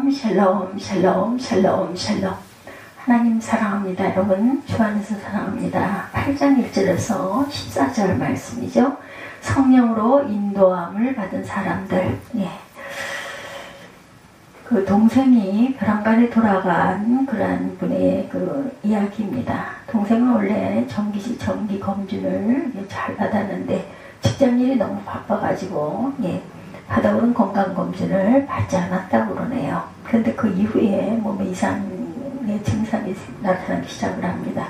샬롬 샬롬 샬롬 샬롬 샬롬. 하나님 사랑합니다. 여러분 주 안에서 사랑합니다. 8장 1절에서 14절 말씀이죠. 성령으로 인도함을 받은 사람들. 예. 그 동생이 벼랑간에 돌아간 그러한 분의 그 이야기입니다. 동생은 원래 정기 검진을 잘 받았는데 직장일이 너무 바빠가지고 받아오는 건강검진을 받지 않았다고 그러네요. 그런데 그 이후에 몸에 이상의 증상이 나타나기 시작을 합니다.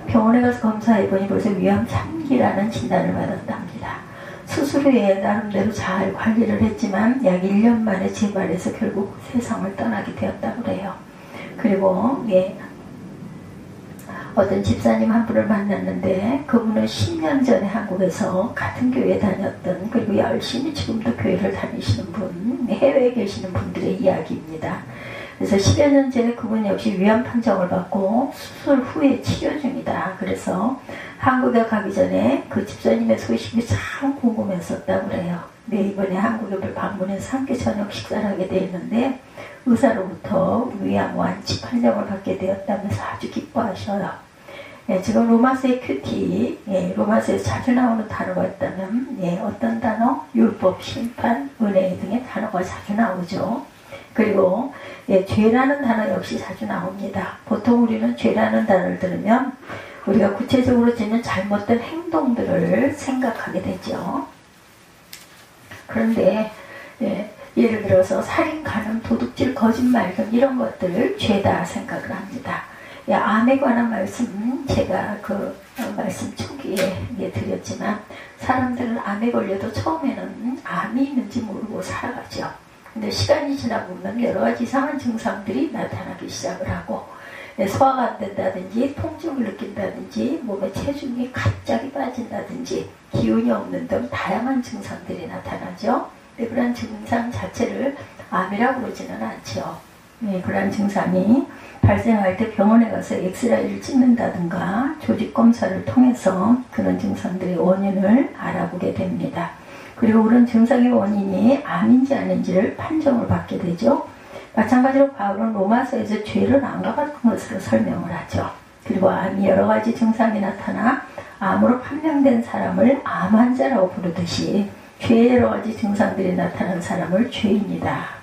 병원에 가서 검사해보니 벌써 위암 3기라는 진단을 받았답니다. 수술 후에 나름대로 잘 관리를 했지만 약 1년 만에 재발해서 결국 세상을 떠나게 되었다고 그래요. 그리고 어떤 집사님 한 분을 만났는데 그분은 10년 전에 한국에서 같은 교회에 다녔던, 그리고 열심히 지금도 교회를 다니시는 분, 해외에 계시는 분들의 이야기입니다. 그래서 10여 년 전에 그분 역시 위암 판정을 받고 수술 후에 치료 중이다. 그래서 한국에 가기 전에 그 집사님의 소식이 참 궁금했었다고 그래요. 이번에 한국에 방문해서 함께 저녁 식사를 하게 되었는데 의사로부터 위암 완치 판정을 받게 되었다면서 아주 기뻐하셔요. 지금 로마서의 큐티, 로마서에서 자주 나오는 단어가 있다면 어떤 단어? 율법, 심판, 은혜 등의 단어가 자주 나오죠. 그리고 죄라는 단어 역시 자주 나옵니다. 보통 우리는 죄라는 단어를 들으면 우리가 구체적으로 짓는 잘못된 행동들을 생각하게 되죠. 그런데 예를 들어서 살인, 간음, 도둑질, 거짓말 등 이런 것들을 죄다 생각을 합니다. 암에 관한 말씀 제가 그 말씀 초기에 드렸지만 사람들은 암에 걸려도 처음에는 암이 있는지 모르고 살아가죠. 근데 시간이 지나보면 여러 가지 이상한 증상들이 나타나기 시작을 하고 소화가 안 된다든지 통증을 느낀다든지 몸에 체중이 갑자기 빠진다든지 기운이 없는 등 다양한 증상들이 나타나죠. 그러한 증상 자체를 암이라고 그러지는 않죠. 그러한 증상이 발생할 때 병원에 가서 엑스레이를 찍는다든가 조직검사를 통해서 그런 증상들의 원인을 알아보게 됩니다. 그리고 그런 증상의 원인이 암인지 아닌지를 판정을 받게 되죠. 마찬가지로 바울은 로마서에서 죄를 안 가봤던 것으로 설명을 하죠. 그리고 암이 여러 가지 증상이 나타나 암으로 판명된 사람을 암 환자라고 부르듯이 죄의 여러 가지 증상들이 나타난 사람을 죄인이다.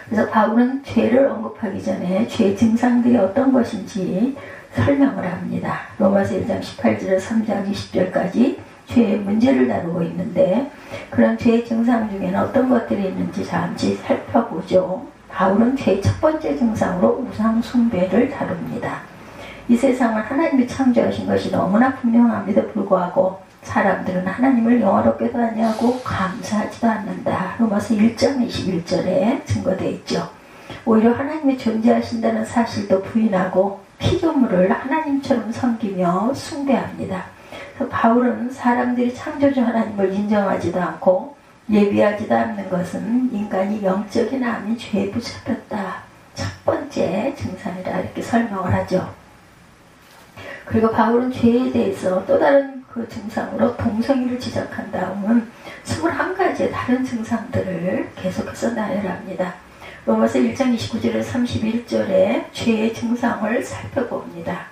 그래서 바울은 죄를 언급하기 전에 죄 증상들이 어떤 것인지 설명을 합니다. 로마서 1장 18절에서 3장 20절까지 죄의 문제를 다루고 있는데 그런 죄의 증상 중에는 어떤 것들이 있는지 잠시 살펴보죠. 바울은 죄의 첫 번째 증상으로 우상 숭배를 다룹니다. 이 세상을 하나님이 창조하신 것이 너무나 분명함에도 불구하고 사람들은 하나님을 영화롭게도 아니하고 감사하지도 않는다. 로마서 1장 21절에 증거되어 있죠. 오히려 하나님이 존재하신다는 사실도 부인하고 피조물을 하나님처럼 섬기며 숭배합니다. 그래서 바울은 사람들이 창조주 하나님을 인정하지도 않고 예비하지도 않는 것은 인간이 영적인 암인 죄에 붙잡혔다. 첫 번째 증상이라 이렇게 설명을 하죠. 그리고 바울은 죄에 대해서 또 다른 그 증상으로 동성애를 지적한 다음은 21가지의 다른 증상들을 계속해서 나열합니다. 로마서 1장 29절에서 31절에 죄의 증상을 살펴봅니다.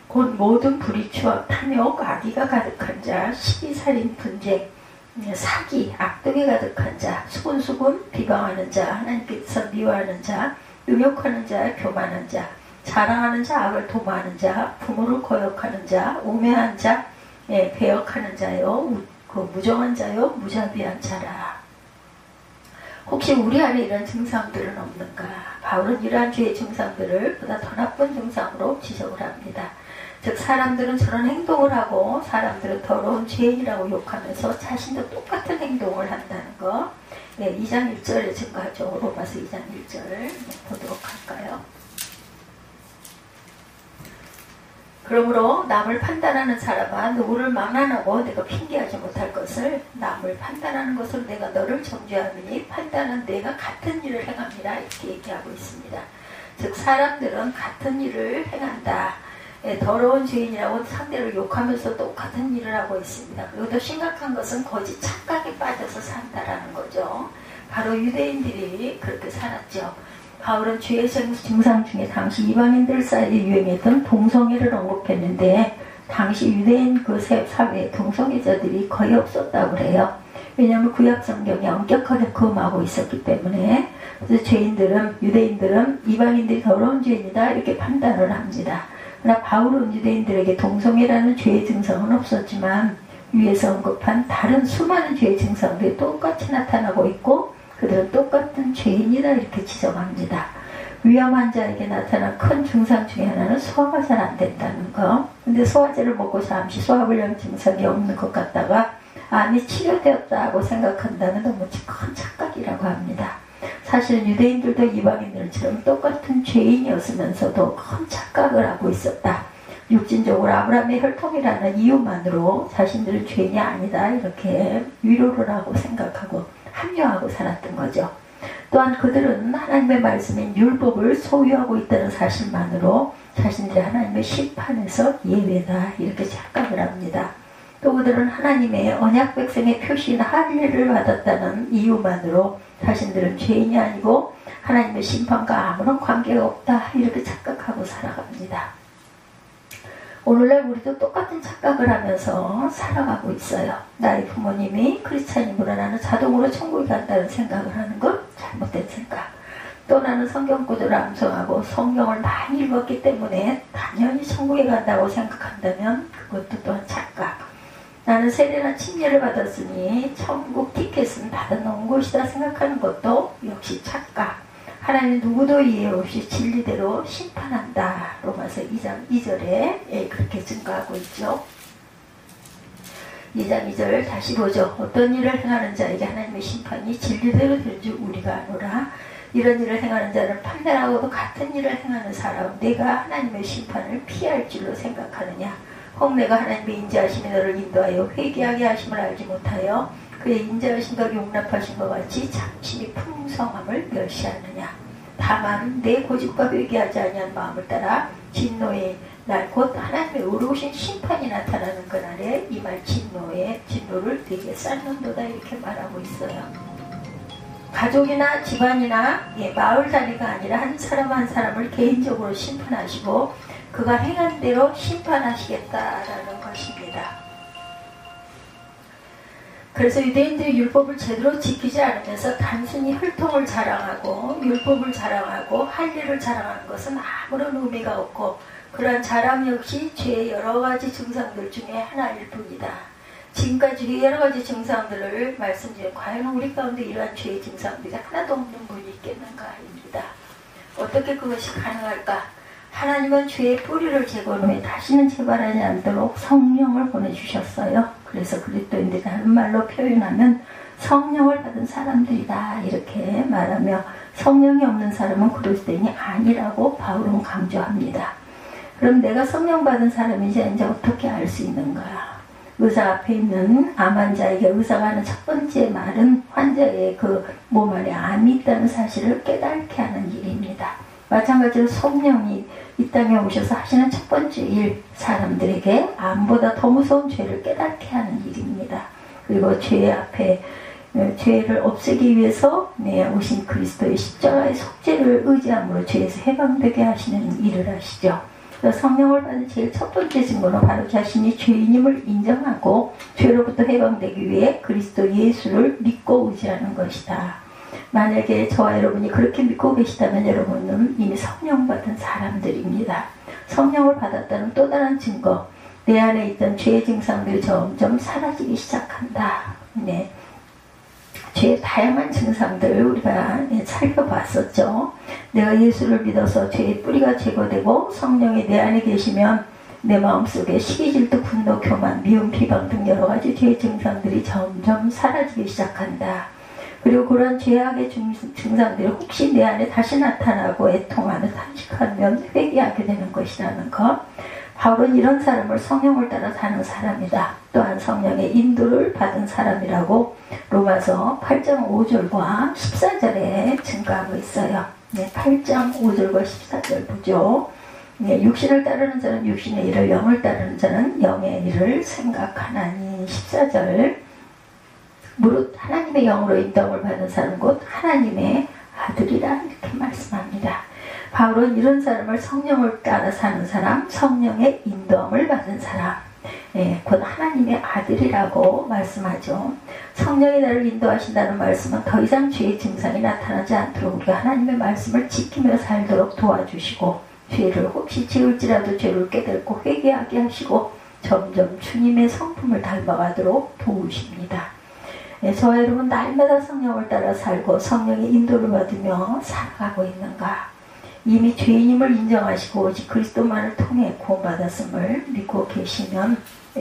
곧 모든 불의, 추악, 탐욕, 악의가 가득한 자, 시기살인, 분쟁, 사기, 악독이 가득한 자, 수군수군, 비방하는 자, 하나님께서 미워하는 자, 능욕하는 자, 교만한 자, 자랑하는 자, 악을 도모하는 자, 부모를 거역하는 자, 우매한 자, 배역하는 자요, 무정한 자요, 무자비한 자라. 혹시 우리 안에 이런 증상들은 없는가? 바울은 이러한 죄의 증상들을 보다 더 나쁜 증상으로 지적을 합니다. 즉 사람들은 저런 행동을 하고 사람들은 더러운 죄인이라고 욕하면서 자신도 똑같은 행동을 한다는 거. 2장 1절에 증거하죠. 로마서 2장 1절 보도록 할까요? 그러므로 남을 판단하는 사람아 누구를 망언하고 내가 핑계하지 못할 것을 남을 판단하는 것으로 내가 너를 정죄하느니 판단은 내가 같은 일을 행함이라 이렇게 얘기하고 있습니다. 즉 사람들은 같은 일을 행한다. 더러운 죄인이라고 상대를 욕하면서 똑같은 일을 하고 있습니다. 그리고 더 심각한 것은 거짓 착각에 빠져서 산다라는 거죠. 바로 유대인들이 그렇게 살았죠. 바울은 죄의 증상 중에 당시 이방인들 사이에 유행했던 동성애를 언급했는데 당시 유대인 그 사회에 동성애자들이 거의 없었다고 그래요. 왜냐하면 구약 성경이 엄격하게 금하고 있었기 때문에. 그래서 유대인들은 이방인들이 더러운 죄인이다 이렇게 판단을 합니다. 그러나 바울은 유대인들에게 동성애라는 죄의 증상은 없었지만 위에서 언급한 다른 수많은 죄의 증상들이 똑같이 나타나고 있고 그들은 똑같은 죄인이다 이렇게 지적합니다. 위험한 자에게 나타난 큰 증상 중에 하나는 소화가 잘 안 된다는 거. 근데 소화제를 먹고 잠시 소화불량 증상이 없는 것 같다가 암이 치료되었다고 생각한다는 너무 큰 착각이라고 합니다. 사실 유대인들도 이방인들처럼 똑같은 죄인이었으면서도 큰 착각을 하고 있었다. 육신적으로 아브라함의 혈통이라는 이유만으로 자신들은 죄인이 아니다 이렇게 위로를 하고 생각하고 합리화하고 살았던 거죠. 또한 그들은 하나님의 말씀인 율법을 소유하고 있다는 사실만으로 자신들이 하나님의 심판에서 예외다 이렇게 착각을 합니다. 또 그들은 하나님의 언약 백성의 표시인 할례를 받았다는 이유만으로 자신들은 죄인이 아니고 하나님의 심판과 아무런 관계가 없다 이렇게 착각하고 살아갑니다. 오늘날 우리도 똑같은 착각을 하면서 살아가고 있어요. 나의 부모님이 크리스찬이므로 나는 자동으로 천국에 간다는 생각을 하는 건 잘못된 생각. 또 나는 성경 구절을 암송하고 성경을 많이 읽었기 때문에 당연히 천국에 간다고 생각한다면 그것도 또한 착각. 나는 세례나 침례를 받았으니 천국 티켓은 받아놓은 곳이다 생각하는 것도 역시 착각. 하나님 누구도 이해 없이 진리대로 심판한다. 로마서 2장 2절에 그렇게 증거하고 있죠. 2장 2절 다시 보죠. 어떤 일을 행하는 자에게 하나님의 심판이 진리대로 될 줄 우리가 아노라. 이런 일을 행하는 자는 판단하고도 같은 일을 행하는 사람 내가 하나님의 심판을 피할 줄로 생각하느냐. 혹 내가 하나님의 인자하심이 너를 인도하여 회개하게 하심을 알지 못하여 그의 인자하심과 용납하심과 같이 참심이 풍성함을 멸시하느냐. 다만 내 고집과 회개하지 아니한 마음을 따라 진노의 날 곧 하나님의 의로우신 심판이 나타나는 그날에 이 말 진노를 되게 쌓는도다 이렇게 말하고 있어요. 가족이나 집안이나 마을 단위가 아니라 한 사람 한 사람을 개인적으로 심판하시고 그가 행한 대로 심판하시겠다라는 것입니다. 그래서 유대인들이 율법을 제대로 지키지 않으면서 단순히 혈통을 자랑하고 율법을 자랑하고 할례를 자랑하는 것은 아무런 의미가 없고 그러한 자랑 역시 죄의 여러 가지 증상들 중에 하나일 뿐이다. 지금까지 여러 가지 증상들을 말씀드린 과연 우리 가운데 이러한 죄의 증상들이 하나도 없는 분이 있겠는가입니다. 어떻게 그것이 가능할까? 하나님은 죄의 뿌리를 제거한 후에 다시는 재발하지 않도록 성령을 보내주셨어요. 그래서 그리스도인들이 다른 말로 표현하면 성령을 받은 사람들이다 이렇게 말하며 성령이 없는 사람은 그리스도인이 아니라고 바울은 강조합니다. 그럼 내가 성령 받은 사람인지 이제 어떻게 알 수 있는가? 의사 앞에 있는 암 환자에게 의사가 하는 첫 번째 말은 환자의 그 몸 안에 암이 있다는 사실을 깨닫게 하는 일입니다. 마찬가지로 성령이 이 땅에 오셔서 하시는 첫 번째 일, 사람들에게 암보다 더 무서운 죄를 깨닫게 하는 일입니다. 그리고 죄 앞에 죄를 없애기 위해서 오신 그리스도의 십자가의 속죄를 의지함으로 죄에서 해방되게 하시는 일을 하시죠. 성령을 받은 제일 첫 번째 증거는 바로 자신이 죄인임을 인정하고 죄로부터 해방되기 위해 그리스도 예수를 믿고 의지하는 것이다. 만약에 저와 여러분이 그렇게 믿고 계시다면 여러분은 이미 성령 받은 사람들입니다. 성령을 받았다는 또 다른 증거, 내 안에 있던 죄의 증상들이 점점 사라지기 시작한다. 죄의 다양한 증상들을 우리가 살펴봤었죠. 내가 예수를 믿어서 죄의 뿌리가 제거되고 성령이 내 안에 계시면 내 마음속에 시기, 질투, 분노, 교만, 미움, 비방 등 여러 가지 죄의 증상들이 점점 사라지기 시작한다. 그리고 그런 죄악의 증상들이 혹시 내 안에 다시 나타나고 애통하며 탄식하면 회개하게 되는 것이라는 것. 바울은 이런 사람을 성령을 따라 사는 사람이다. 또한 성령의 인도를 받은 사람이라고 로마서 8장 5절과 14절에 증거하고 있어요. 8장 5절과 14절 보죠. 육신을 따르는 자는 육신의 일을, 영을 따르는 자는 영의 일을 생각하나니. 14절 무릇 하나님의 영으로 인도함을 받는 사람 곧 하나님의 아들이라 이렇게 말씀합니다. 바울은 이런 사람을 성령을 따라 사는 사람, 성령의 인도함을 받은 사람, 곧 하나님의 아들이라고 말씀하죠. 성령이 나를 인도하신다는 말씀은 더 이상 죄의 증상이 나타나지 않도록 우리가 하나님의 말씀을 지키며 살도록 도와주시고, 죄를 혹시 지을지라도 죄를 깨닫고 회개하게 하시고 점점 주님의 성품을 닮아가도록 도우십니다. 저와 여러분 날마다 성령을 따라 살고 성령의 인도를 받으며 살아가고 있는가? 이미 죄인임을 인정하시고 오직 그리스도만을 통해 구원받았음을 믿고 계시면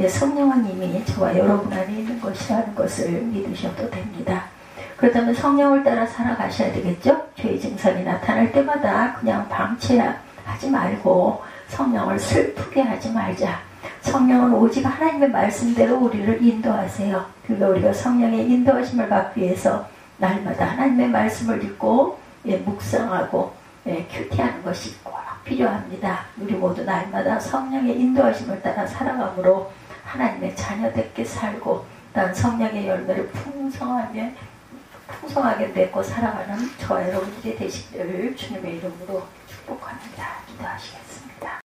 성령은 이미 저와 여러분 안에 있는 것이라는 것을 믿으셔도 됩니다. 그렇다면 성령을 따라 살아가셔야 되겠죠? 죄의 증상이 나타날 때마다 그냥 방치하지 말고 성령을 슬프게 하지 말자. 성령은 오직 하나님의 말씀대로 우리를 인도하세요. 그러니까 우리가 성령의 인도하심을 받기 위해서 날마다 하나님의 말씀을 읽고 묵상하고 큐티하는 것이 꼭 필요합니다. 우리 모두 날마다 성령의 인도하심을 따라 살아감으로 하나님의 자녀답게 살고 난 성령의 열매를 풍성하게 맺고 살아가는 저와 여러분들이 되시기를 주님의 이름으로 축복합니다. 기도하시겠습니다.